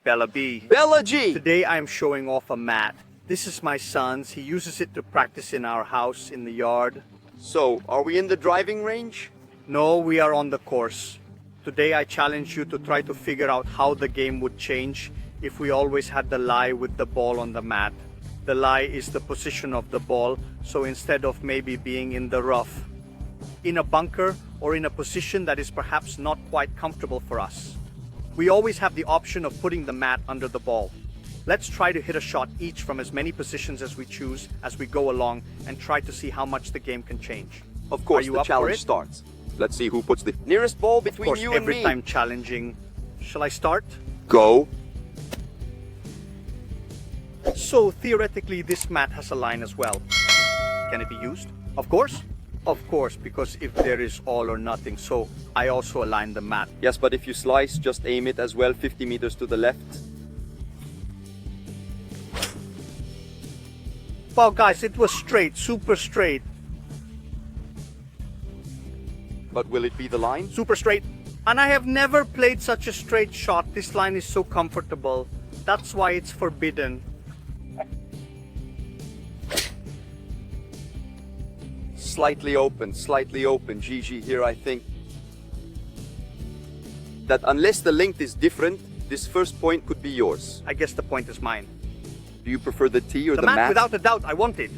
Bella B. Bella G! Today I am showing off a mat. This is my son's. He uses it to practice in our house in the yard. So, are we in the driving range? No, we are on the course. Today I challenge you to try to figure out how the game would change if we always had the lie with the ball on the mat. The lie is the position of the ball, so instead of maybe being in the rough, in a bunker, or in a position that is perhaps not quite comfortable for us, we always have the option of putting the mat under the ball. Let's try to hit a shot each from as many positions as we choose as we go along and try to see how much the game can change. Of course, Are you the up for challenge it? starts. Let's see who puts the nearest ball between Of course, you and every me. time challenging. Shall I start? Go. So theoretically this mat has a line as well. Can it be used? Of course. Of course, because if there is all or nothing, so I also align the mat. Yes, but if you slice, just aim it as well 50 meters to the left. Wow guys, it was straight, super straight. But will it be the line? Super straight. And I have never played such a straight shot. This line is so comfortable. That's why it's forbidden. Slightly open, Gigi here. I think that unless the length is different, this first point could be yours. I guess the point is mine. Do you prefer the tee or the mat? mat? Without a doubt, I want it.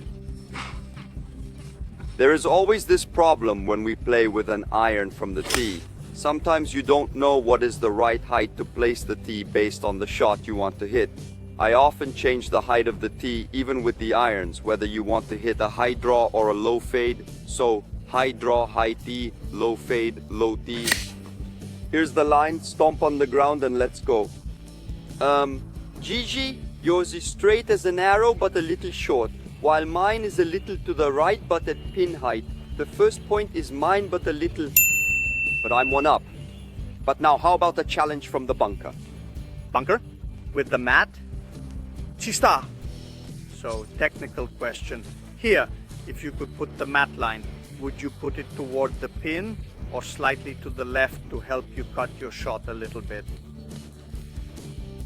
There is always this problem when we play with an iron from the tee. Sometimes you don't know what is the right height to place the tee based on the shot you want to hit. I often change the height of the tee even with the irons, whether you want to hit a high draw or a low fade. So, high draw, high tee, low fade, low tee. Here's the line, stomp on the ground and let's go. Gigi, yours is straight as an arrow but a little short, while mine is a little to the right but at pin height. The first point is mine but a little, but I'm one up. But now how about a challenge from the bunker? Bunker? With the mat? Chista. So, technical question. Here, if you could put the mat line, would you put it toward the pin or slightly to the left to help you cut your shot a little bit?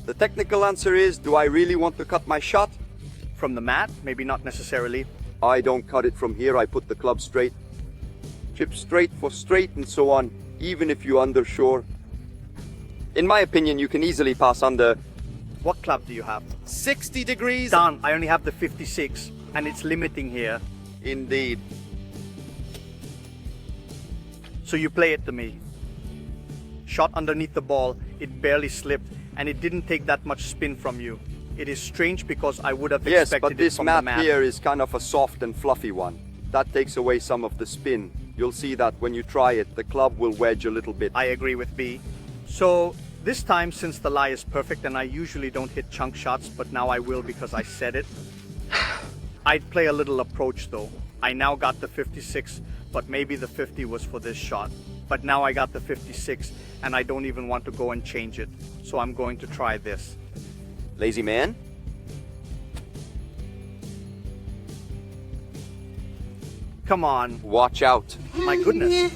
The technical answer is, do I really want to cut my shot? From the mat? Maybe not necessarily. I don't cut it from here, I put the club straight. Chip straight for straight and so on, even if you undershore. In my opinion, you can easily pass under. What club do you have? 60 degrees. Down, I only have the 56 and it's limiting here. Indeed. So you play it to me. Shot underneath the ball, it barely slipped and it didn't take that much spin from you. It is strange because I would have expected Yes, but it this from the mat here is kind of a soft and fluffy one. That takes away some of the spin. You'll see that when you try it, the club will wedge a little bit. I agree with B. So this time, since the lie is perfect and I usually don't hit chunk shots, but now I will because I said it, I'd play a little approach though. I now got the 56, but maybe the 50 was for this shot. But now I got the 56 and I don't even want to go and change it. So I'm going to try this. Lazy man? Come on. Watch out. My goodness.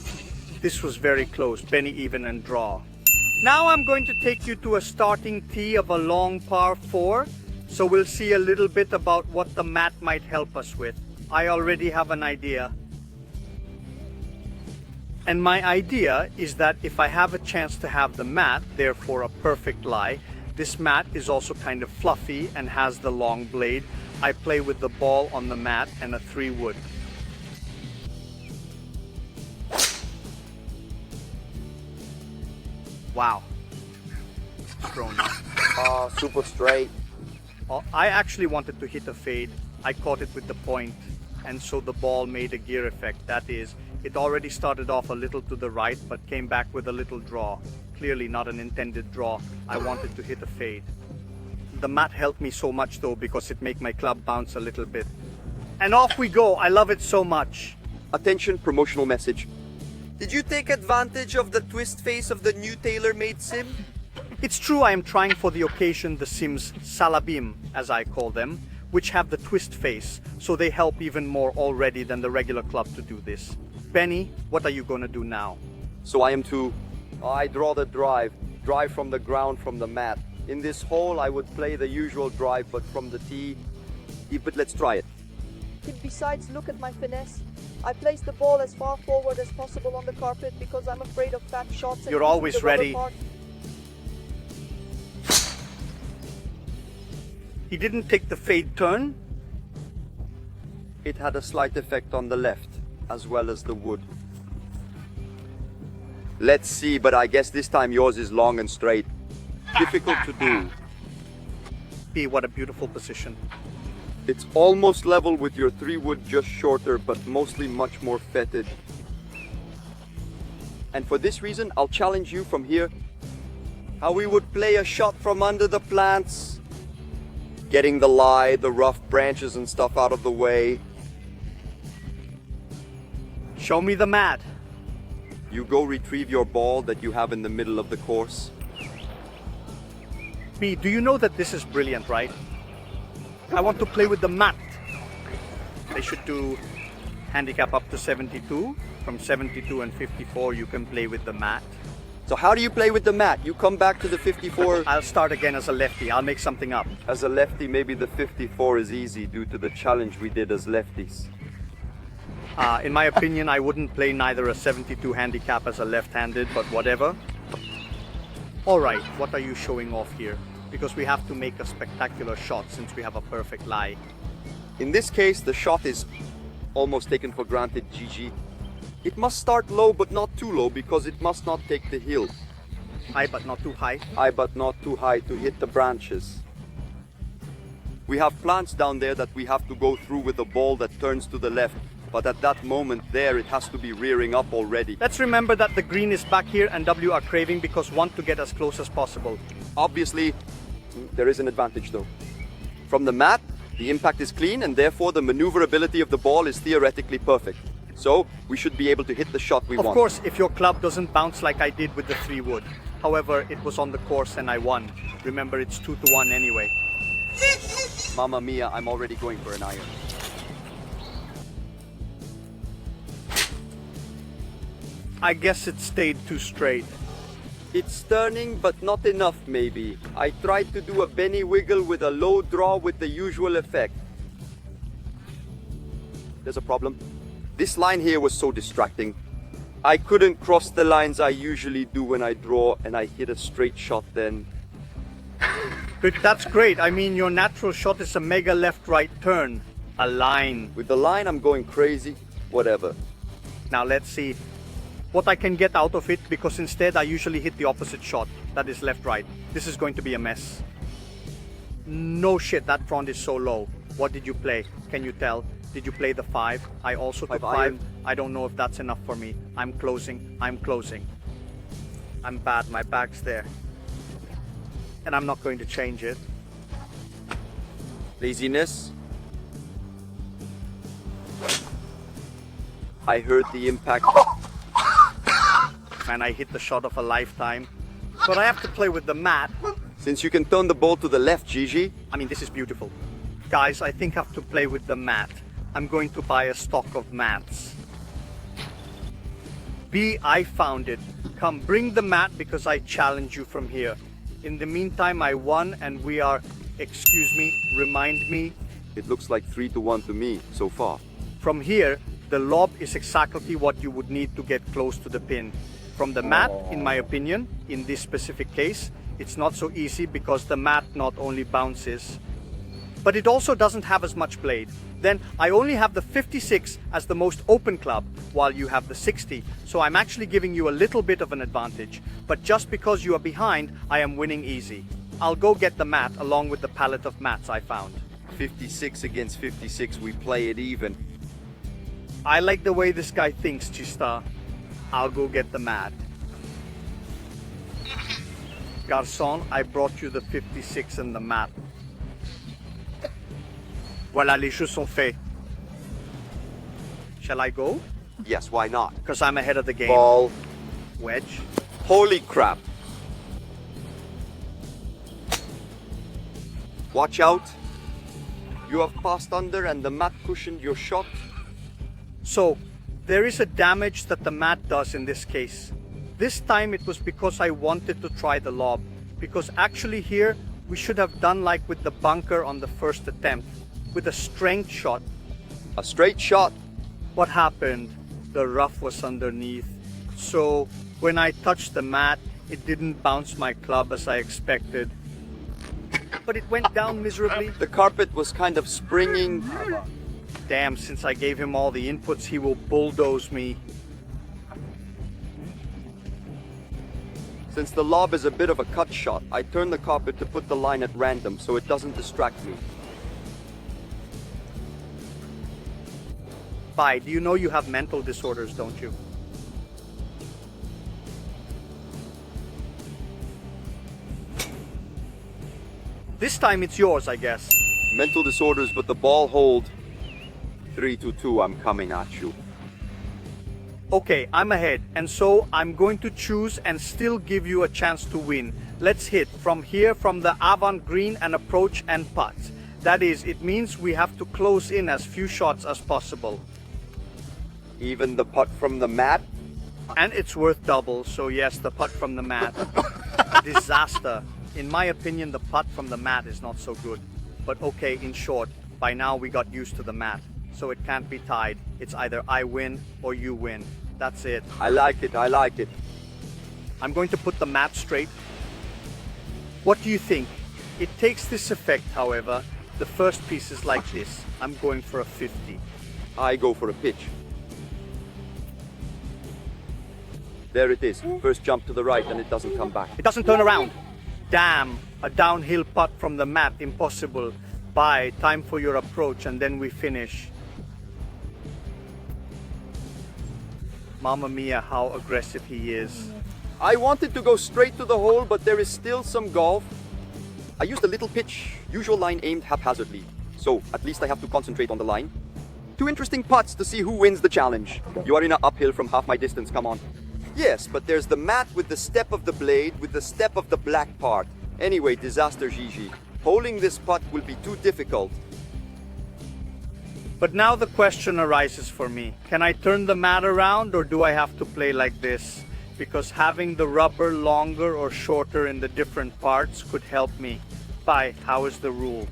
This was very close. Benny even and draw. Now I'm going to take you to a starting tee of a long par 4. So we'll see a little bit about what the mat might help us with. I already have an idea. And my idea is that if I have a chance to have the mat, therefore a perfect lie, this mat is also kind of fluffy and has the long blade. I play with the ball on the mat and a 3-wood. Wow. Thrown. Oh, super straight. I actually wanted to hit a fade. I caught it with the point, and so the ball made a gear effect. That is, it already started off a little to the right, but came back with a little draw. Clearly not an intended draw. I wanted to hit a fade. The mat helped me so much though, because it made my club bounce a little bit. And off we go. I love it so much. Attention, promotional message. Did you take advantage of the twist face of the new tailor-made sim? It's true I am trying for the occasion the Sims Salabim, as I call them, which have the twist face, so they help even more already than the regular club to do this. Benny, what are you gonna do now? So I am to... I draw the drive from the ground from the mat. In this hole, I would play the usual drive, but from the tee. But let's try it. Besides, look at my finesse. I place the ball as far forward as possible on the carpet because I'm afraid of fat shots. You're always the rubber ready. part. He didn't take the fade turn. It had a slight effect on the left, as well as the wood. Let's see, but I guess this time yours is long and straight. Difficult to do. B, what a beautiful position. It's almost level with your 3-wood, just shorter, but mostly much more fetid. And for this reason, I'll challenge you from here. How we would play a shot from under the plants. Getting the lie, the rough branches and stuff out of the way. Show me the mat. You go retrieve your ball that you have in the middle of the course. B, do you know that this is brilliant, right? I want to play with the mat. They should do handicap up to 72. From 72 and 54, you can play with the mat. So how do you play with the mat? You come back to the 54. I'll start again as a lefty. I'll make something up. As a lefty, maybe the 54 is easy due to the challenge we did as lefties. In my opinion, I wouldn't play neither a 72 handicap as a left-handed, but whatever. All right, what are you showing off here? Because we have to make a spectacular shot since we have a perfect lie. In this case, the shot is almost taken for granted, Gigi. It must start low but not too low because it must not take the hill. High but not too high. High but not too high to hit the branches. We have plants down there that we have to go through with a ball that turns to the left. But at that moment there, it has to be rearing up already. Let's remember that the green is back here and W are craving because want to get as close as possible. Obviously, there is an advantage though. From the mat, the impact is clean and therefore the maneuverability of the ball is theoretically perfect. So, we should be able to hit the shot we want. Of course, if your club doesn't bounce like I did with the 3-wood. However, it was on the course and I won. Remember, it's 2-1 anyway. Mamma mia, I'm already going for an iron. I guess it stayed too straight. It's turning, but not enough maybe. I tried to do a Benny wiggle with a low draw with the usual effect. There's a problem. This line here was so distracting. I couldn't cross the lines I usually do when I draw, and I hit a straight shot then. But that's great. I mean, your natural shot is a mega left-right turn. A line. With the line, I'm going crazy. Whatever. Now let's see what I can get out of it, because instead I usually hit the opposite shot. That is left-right. This is going to be a mess. No shit, that front is so low. What did you play? Can you tell? Did you play the 5? I also took 5. I don't know if that's enough for me. I'm closing. I'm bad. My bag's there. And I'm not going to change it. Laziness. I heard the impact. Man, I hit the shot of a lifetime. But I have to play with the mat. Since you can turn the ball to the left, Gigi. I mean, this is beautiful. Guys, I think I have to play with the mat. I'm going to buy a stock of mats. B, I found it. Come, bring the mat because I challenge you from here. In the meantime, I won and we are, excuse me, remind me. It looks like 3-1 to me so far. From here, the lob is exactly what you would need to get close to the pin. From the mat, in my opinion, in this specific case, it's not so easy because the mat not only bounces, but it also doesn't have as much blade. Then I only have the 56 as the most open club, while you have the 60. So I'm actually giving you a little bit of an advantage. But just because you are behind, I am winning easy. I'll go get the mat along with the palette of mats I found. 56 against 56, we play it even. I like the way this guy thinks, Chista. I'll go get the mat. Garçon, I brought you the 56 and the mat. Voilà, les jeux sont faits. Shall I go? Yes, why not? Because I'm ahead of the game. Ball. Wedge. Holy crap. Watch out. You have passed under and the mat cushioned your shot. So, there is a damage that the mat does in this case. This time it was because I wanted to try the lob. because actually here we should have done like with the bunker on the first attempt, with a strength shot. A straight shot. What happened? The rough was underneath, so when I touched the mat, it didn't bounce my club as I expected, but it went down miserably. The carpet was kind of springing. Damn, since I gave him all the inputs, he will bulldoze me. Since the lob is a bit of a cut shot, I turn the carpet to put the line at random so it doesn't distract me. Bye, do you know you have mental disorders, don't you? This time it's yours, I guess. Mental disorders, but the ball hold. 3-2, I'm coming at you. Okay, I'm ahead, and so I'm going to choose and still give you a chance to win. Let's hit from here, from the avant green, and approach and putt. That is, it means we have to close in as few shots as possible. Even the putt from the mat? And it's worth double, so yes, the putt from the mat. A disaster. In my opinion, the putt from the mat is not so good. But okay, in short, by now we got used to the mat, so it can't be tied. It's either I win or you win. That's it. I like it, I like it. I'm going to put the mat straight. What do you think? It takes this effect, however. The first piece is like this. I'm going for a 50. I go for a pitch. There it is. First jump to the right and it doesn't come back. It doesn't turn around. Damn, a downhill putt from the mat, impossible. Bye, time for your approach and then we finish. Mamma mia, how aggressive he is. I wanted to go straight to the hole, but there is still some golf. I used a little pitch, usual line aimed haphazardly. So at least I have to concentrate on the line. 2 interesting putts to see who wins the challenge. You are in an uphill from half my distance, come on. Yes, but there's the mat with the step of the blade, with the step of the black part. Anyway, disaster Gigi. Holding this putt will be too difficult. But now the question arises for me. Can I turn the mat around or do I have to play like this? Because having the rubber longer or shorter in the different parts could help me. Bye, how is the rule?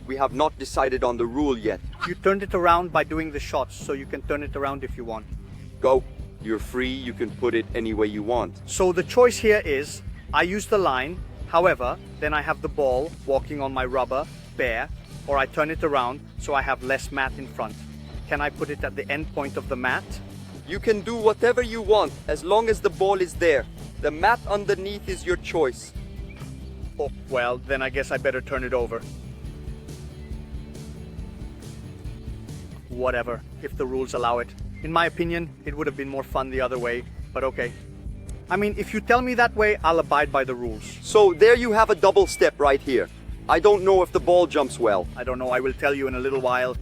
We have not decided on the rule yet. You turned it around by doing the shots, so you can turn it around if you want. Go. You're free, you can put it any way you want. So the choice here is, I use the line, however, then I have the ball walking on my rubber, bare, or I turn it around so I have less mat in front. Can I put it at the end point of the mat? You can do whatever you want, as long as the ball is there. The mat underneath is your choice. Oh, well, then I guess I better turn it over. Whatever, if the rules allow it. In my opinion, it would have been more fun the other way, but okay. I mean, if you tell me that way, I'll abide by the rules. So there you have a double step right here. I don't know if the ball jumps well. I don't know, I will tell you in a little while.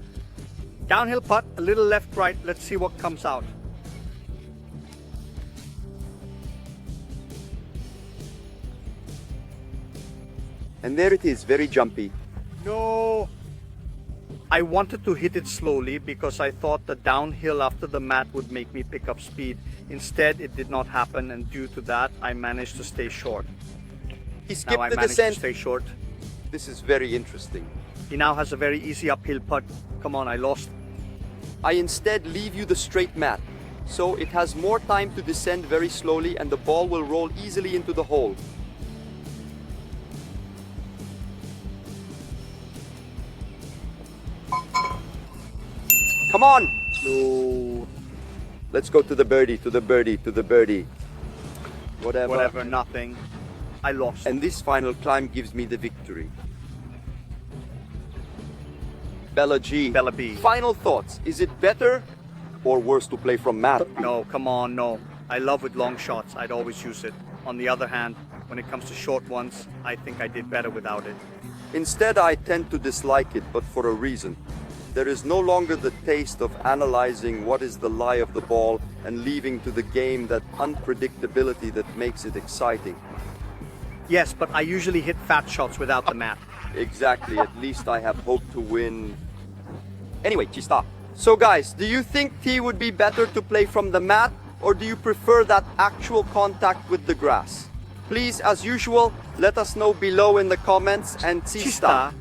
Downhill putt, a little left, right, let's see what comes out. And there it is, very jumpy. No! I wanted to hit it slowly because I thought the downhill after the mat would make me pick up speed. Instead, it did not happen, and due to that, I managed to stay short. He skipped Now I the managed descent. to stay short. This is very interesting. He now has a very easy uphill putt. Come on, I lost. I instead leave you the straight mat, so it has more time to descend very slowly and the ball will roll easily into the hole. Come on! No. Let's go to the birdie, to the birdie, to the birdie. Whatever, nothing. I lost. And this final climb gives me the victory. Bella G. Bella B. Final thoughts. Is it better or worse to play from mat? No, come on, no. I love with long shots. I'd always use it. On the other hand, when it comes to short ones, I think I did better without it. Instead, I tend to dislike it, but for a reason. There is no longer the taste of analyzing what is the lie of the ball and leaving to the game that unpredictability that makes it exciting. Yes, but I usually hit fat shots without the mat. Exactly, at least I have hope to win. Anyway, Chista. So guys, do you think T would be better to play from the mat, or do you prefer that actual contact with the grass? Please, as usual, let us know below in the comments and Ci sta.